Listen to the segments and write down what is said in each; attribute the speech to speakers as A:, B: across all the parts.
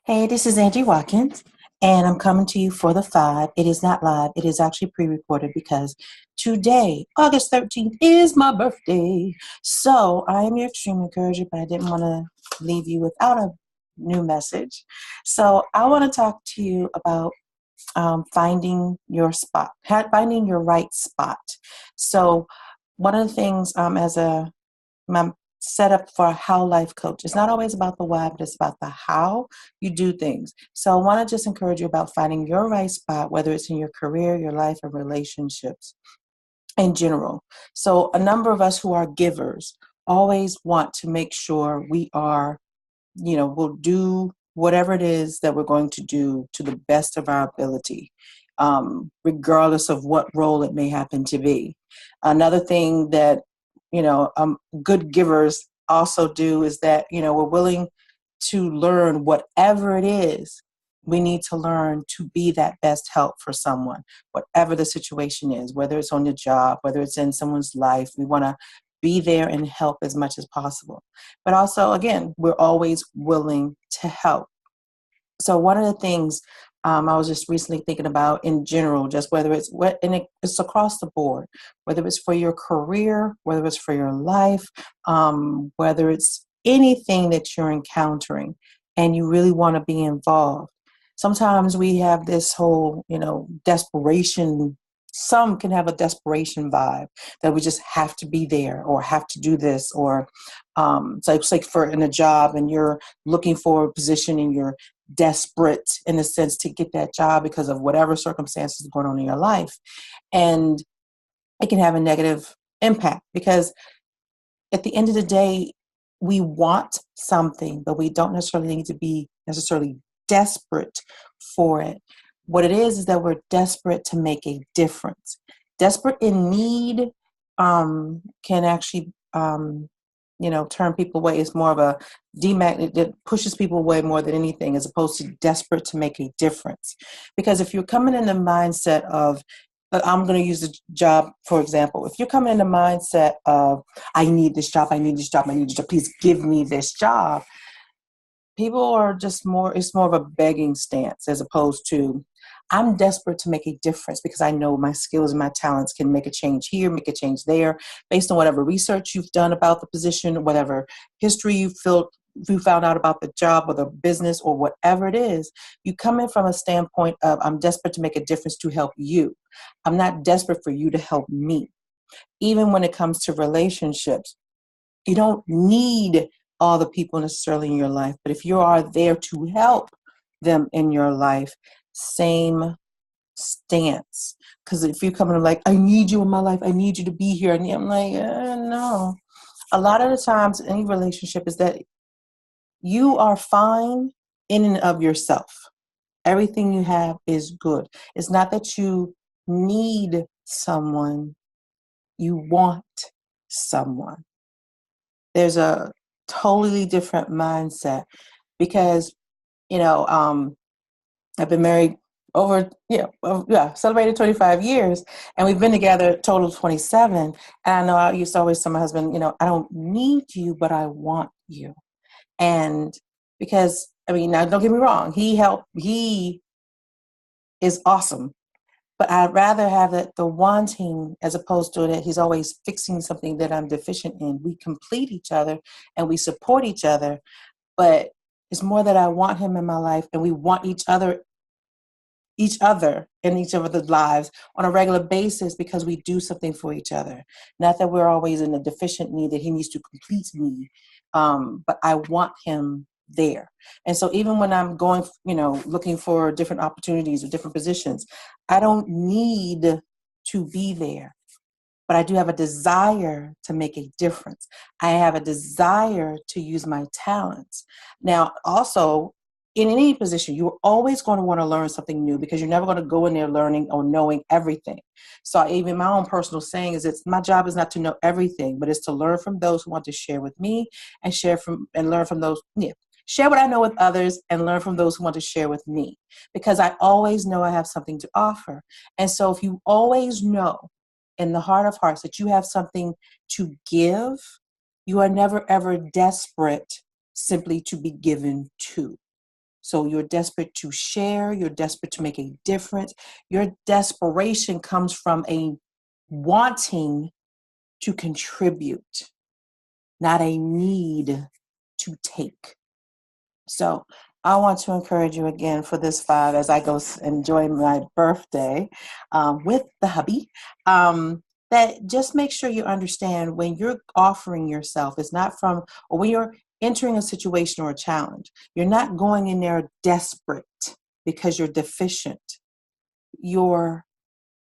A: Hey, this is Angie Watkins, and I'm coming to you for the five. It is not live, it is actually pre recorded because today, August 13th, is my birthday. So I am your extreme encourager, but I didn't want to leave you without a new message. So I want to talk to you about finding your spot, finding your right spot. So, one of the things as a my setup for a how life coach. It's not always about the why, but it's about the how you do things. So I want to just encourage you about finding your right spot, whether it's in your career, your life, or relationships in general. So a number of us who are givers always want to make sure we are, we'll do whatever it is that we're going to do to the best of our ability, regardless of what role it may happen to be. Another thing that good givers also do is that, we're willing to learn whatever it is we need to learn to be that best help for someone, whatever the situation is, whether it's on the job, whether it's in someone's life. We want to be there and help as much as possible. But also, again, we're always willing to help. So one of the things I was just recently thinking about in general, just whether it's it's across the board, whether it's for your career, whether it's for your life, whether it's anything that you're encountering and you really want to be involved. Sometimes we have this whole, desperation. Some can have a desperation vibe that we just have to be there or have to do this, or so it's like for in a job and you're looking for a position and you're desperate in a sense to get that job because of whatever circumstances going on in your life. And it can have a negative impact because at the end of the day, we want something, but we don't necessarily need to be necessarily desperate for it. What it is that we're desperate to make a difference. Desperate in need can actually, turn people away. It's more of a demagnet that pushes people away more than anything, as opposed to desperate to make a difference. Because if you're coming in the mindset of, I'm going to use the job, for example. If you're coming in the mindset of, I need this job, I need this job, I need this job, please give me this job, people are just it's more of a begging stance as opposed to, I'm desperate to make a difference because I know my skills and my talents can make a change here, make a change there, based on whatever research you've done about the position, whatever history you found out about the job or the business or whatever it is. You come in from a standpoint of, I'm desperate to make a difference to help you. I'm not desperate for you to help me. Even when it comes to relationships, you don't need all the people necessarily in your life, but if you are there to help them in your life, same stance. Because if you come in like, I need you in my life, I need you to be here, and I'm like, no. A lot of the times, any relationship is that you are fine in and of yourself. Everything you have is good. It's not that you need someone, you want someone. There's a totally different mindset because, you know, um, I've been married over, celebrated 25 years, and we've been together a total of 27. And I know I used to always tell my husband, I don't need you, but I want you. And because, I mean, now don't get me wrong, he is awesome. But I'd rather have the wanting as opposed to that he's always fixing something that I'm deficient in. We complete each other and we support each other, but it's more that I want him in my life and we want each other in each other's lives on a regular basis because we do something for each other. Not that we're always in a deficient need that he needs to complete me, but I want him there. And so even when I'm going, looking for different opportunities or different positions, I don't need to be there, but I do have a desire to make a difference. I have a desire to use my talents. Now, also, in any position, you're always going to want to learn something new because you're never going to go in there learning or knowing everything. So even my own personal saying is my job is not to know everything, but it's to learn from those who want to share with me and learn from those, share what I know with others and learn from those who want to share with me, because I always know I have something to offer. And so if you always know in the heart of hearts that you have something to give, you are never ever desperate simply to be given to. So you're desperate to share, you're desperate to make a difference. Your desperation comes from a wanting to contribute, not a need to take. So I want to encourage you again for this 5 as I go enjoy my birthday with the hubby. That just make sure you understand when you're offering yourself, it's not from, or when you're entering a situation or a challenge, you're not going in there desperate because you're deficient. Your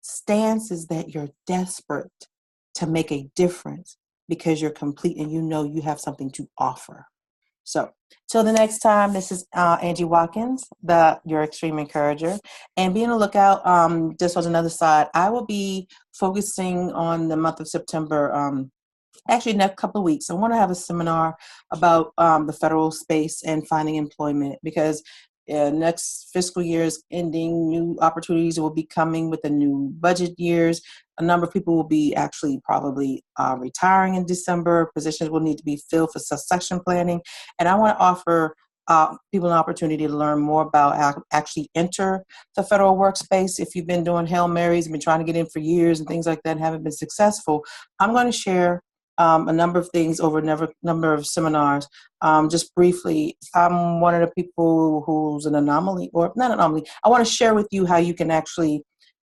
A: stance is that you're desperate to make a difference because you're complete and you know you have something to offer. So, till the next time, this is Anggie Watkins, your extreme encourager, and be on the lookout. Just on another side, I will be focusing on the month of September. Actually, next couple of weeks, I want to have a seminar about the federal space and finding employment because next fiscal year is ending. New opportunities will be coming with the new budget years. A number of people will be actually probably retiring in December. Positions will need to be filled for succession planning. And I want to offer people an opportunity to learn more about how actually enter the federal workspace. If you've been doing Hail Marys and been trying to get in for years and things like that and haven't been successful, I'm going to share a number of things over a number of seminars. Just briefly, I'm one of the people who's an anomaly, or not anomaly. I want to share with you how you can actually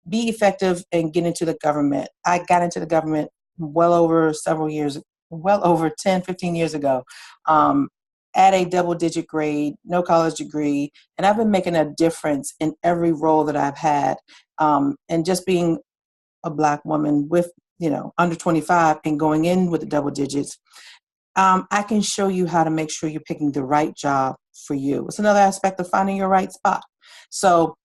A: be effective and get into the government. I got into the government well over several years, well over 10, 15 years ago, at a double-digit grade, no college degree, and I've been making a difference in every role that I've had. And just being a Black woman with under 25 and going in with the double digits, I can show you how to make sure you're picking the right job for you. It's another aspect of finding your right spot. So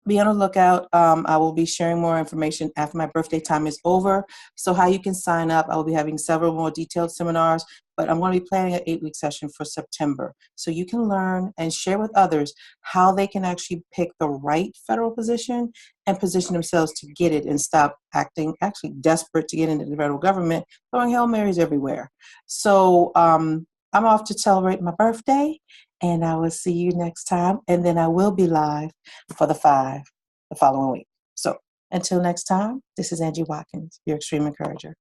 A: be on the lookout. I will be sharing more information after my birthday time is over. So how you can sign up, I will be having several more detailed seminars, but I'm going to be planning an 8-week session for September. So you can learn and share with others how they can actually pick the right federal position and position themselves to get it and stop acting actually desperate to get into the federal government, throwing Hail Marys everywhere. So I'm off to celebrate my birthday, and I will see you next time. And then I will be live for the 5 the following week. So until next time, this is Anggie Watkins, your extreme encourager.